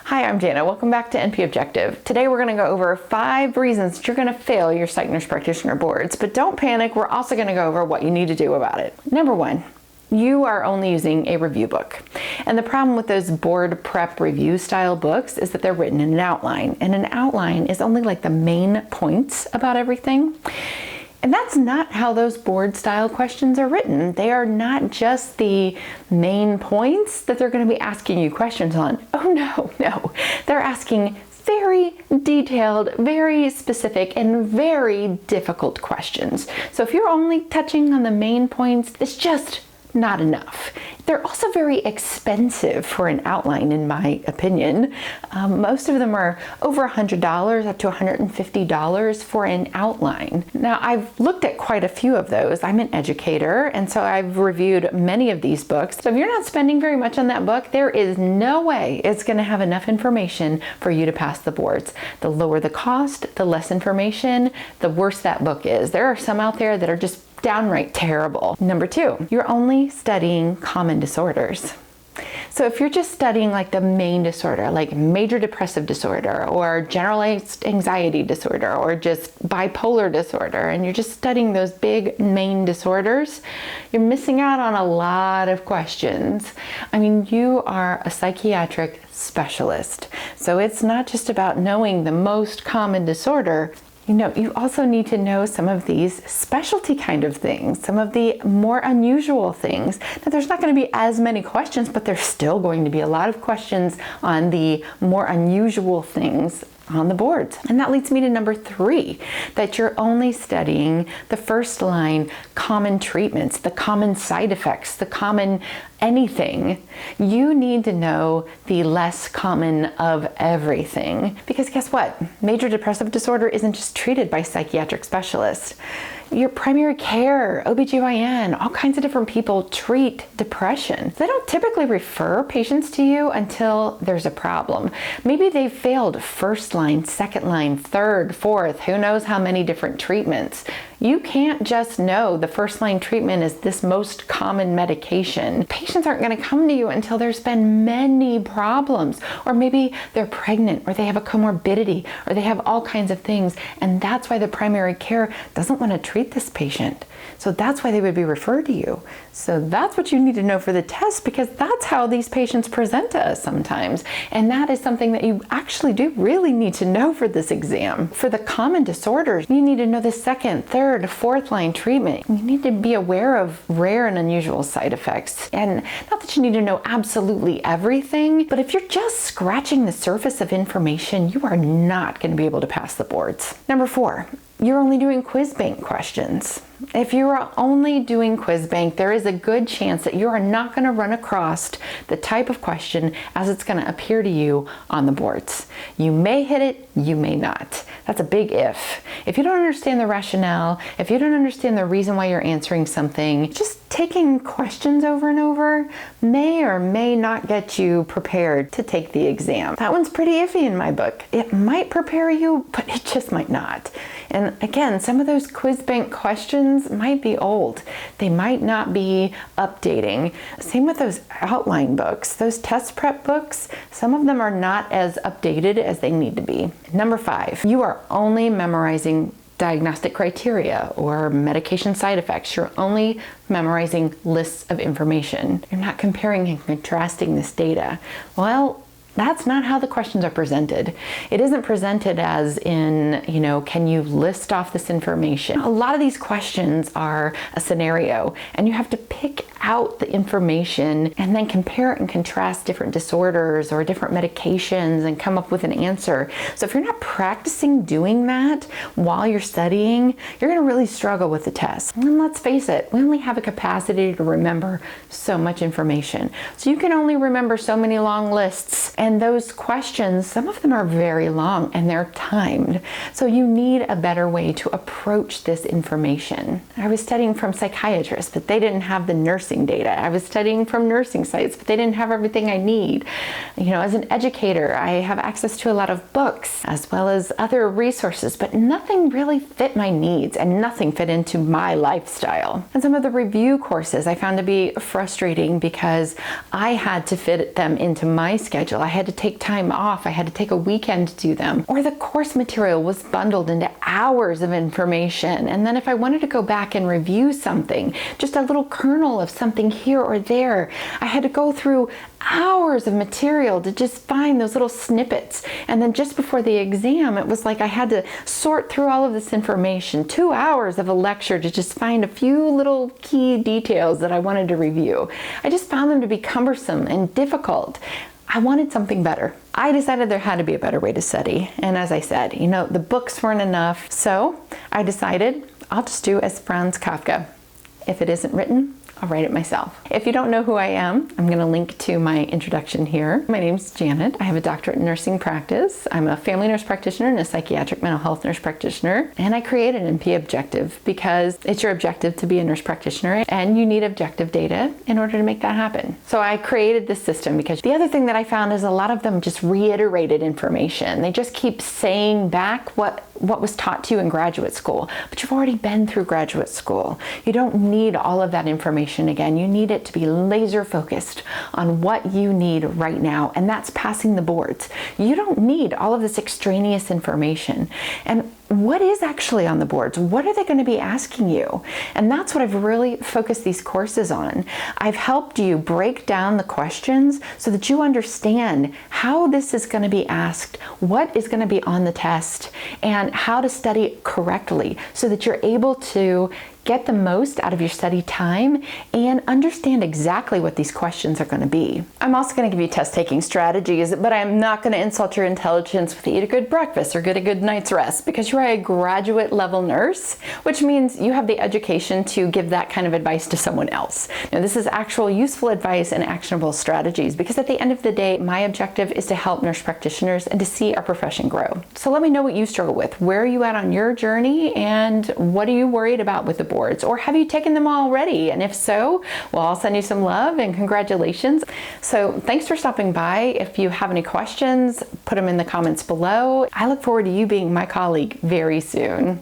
Hi, I'm Jana. Welcome back to NP Objective. Today we're going to go over 5 reasons that you're going to fail your psych nurse practitioner boards. But don't panic, we're also going to go over what you need to do about it. Number 1, you are only using a review book. And the problem with those board prep review style books is that they're written in an outline. And an outline is only like the main points about everything. And that's not how those board style questions are written. They are not just the main points that they're going to be asking you questions on. Oh no. They're asking very detailed, very specific, and very difficult questions. So if you're only touching on the main points, it's just not enough. They're also very expensive for an outline, in my opinion. Most of them are over $100, up to $150 for an outline. Now, I've looked at quite a few of those. I'm an educator, and so I've reviewed many of these books. So if you're not spending very much on that book, there is no way it's going to have enough information for you to pass the boards. The lower the cost, the less information, the worse that book is. There are some out there that are just downright terrible. Number 2, you're only studying common disorders. So if you're just studying like the main disorder, like major depressive disorder or generalized anxiety disorder or just bipolar disorder, and you're just studying those big main disorders, you're missing out on a lot of questions. I mean, you are a psychiatric specialist. So it's not just about knowing the most common disorder. You also need to know some of these specialty kind of things, some of the more unusual things. Now, there's not going to be as many questions, but there's still going to be a lot of questions on the more unusual things on the boards. And that leads me to number 3, that you're only studying the first line common treatments, the common side effects, the common anything. You need to know the less common of everything. Because guess what? Major depressive disorder isn't just treated by psychiatric specialists. Your primary care, OBGYN, all kinds of different people treat depression. They don't typically refer patients to you until there's a problem. Maybe they've failed first line, second line, third, fourth, who knows how many different treatments. You can't just know the first line treatment is this most common medication. Patients aren't going to come to you until there's been many problems, or maybe they're pregnant, or they have a comorbidity, or they have all kinds of things. And that's why the primary care doesn't want to treat this patient. So that's why they would be referred to you. So that's what you need to know for the test, because that's how these patients present to us sometimes. And that is something that you actually do really need to know for this exam. For the common disorders, you need to know the second, third, fourth line treatment. You need to be aware of rare and unusual side effects. And not that you need to know absolutely everything, but if you're just scratching the surface of information, you are not going to be able to pass the boards. Number 4, you're only doing quiz bank questions. If you are only doing quiz bank, there is a good chance that you are not going to run across the type of question as it's going to appear to you on the boards. You may hit it, you may not. That's a big if. If you don't understand the rationale, if you don't understand the reason why you're answering something, just taking questions over and over may or may not get you prepared to take the exam. That one's pretty iffy in my book. It might prepare you, but it just might not. And again, some of those quiz bank questions might be old. They might not be updating. Same with those outline books, those test prep books. Some of them are not as updated as they need to be. Number 5, you are only memorizing diagnostic criteria or medication side effects. You're only memorizing lists of information. You're not comparing and contrasting this data. Well, that's not how the questions are presented. It isn't presented as in, can you list off this information? A lot of these questions are a scenario, and you have to pick out the information and then compare and contrast different disorders or different medications and come up with an answer. So if you're not practicing doing that while you're studying, you're going to really struggle with the test. And let's face it, we only have a capacity to remember so much information. So you can only remember so many long lists. And those questions, some of them are very long and they're timed. So you need a better way to approach this information. I was studying from psychiatrists, but they didn't have the nursing data. I was studying from nursing sites, but they didn't have everything I need. As an educator, I have access to a lot of books as well as other resources, but nothing really fit my needs and nothing fit into my lifestyle. And some of the review courses I found to be frustrating because I had to fit them into my schedule. I had to take time off. I had to take a weekend to do them. Or the course material was bundled into hours of information. And then if I wanted to go back and review something, just a little kernel of something here or there, I had to go through hours of material to just find those little snippets. And then just before the exam, it was like I had to sort through all of this information, 2 hours of a lecture to just find a few little key details that I wanted to review. I just found them to be cumbersome and difficult. I wanted something better. I decided there had to be a better way to study. And as I said, the books weren't enough. So I decided I'll just do as Franz Kafka. If it isn't written, I'll write it myself. If you don't know who I am, I'm going to link to my introduction here. My name's Janet. I have a doctorate in nursing practice. I'm a family nurse practitioner and a psychiatric mental health nurse practitioner. And I created an NP objective because it's your objective to be a nurse practitioner and you need objective data in order to make that happen. So I created this system because the other thing that I found is a lot of them just reiterated information. They just keep saying back what was taught to you in graduate school, but you've already been through graduate school. You don't need all of that information again. You need it to be laser focused on what you need right now, and that's passing the boards. You don't need all of this extraneous information. And what is actually on the boards? What are they going to be asking you? And that's what I've really focused these courses on. I've helped you break down the questions so that you understand how this is going to be asked, what is going to be on the test, and how to study correctly so that you're able to get the most out of your study time and understand exactly what these questions are going to be. I'm also going to give you test taking strategies, but I'm not going to insult your intelligence with eat a good breakfast or get a good night's rest because you're a graduate level nurse, which means you have the education to give that kind of advice to someone else. Now, this is actual useful advice and actionable strategies because at the end of the day, my objective is to help nurse practitioners and to see our profession grow. So let me know what you struggle with. Where are you at on your journey and what are you worried about with the board? Or have you taken them already? And if so, well, I'll send you some love and congratulations. So thanks for stopping by. If you have any questions, put them in the comments below. I look forward to you being my colleague very soon.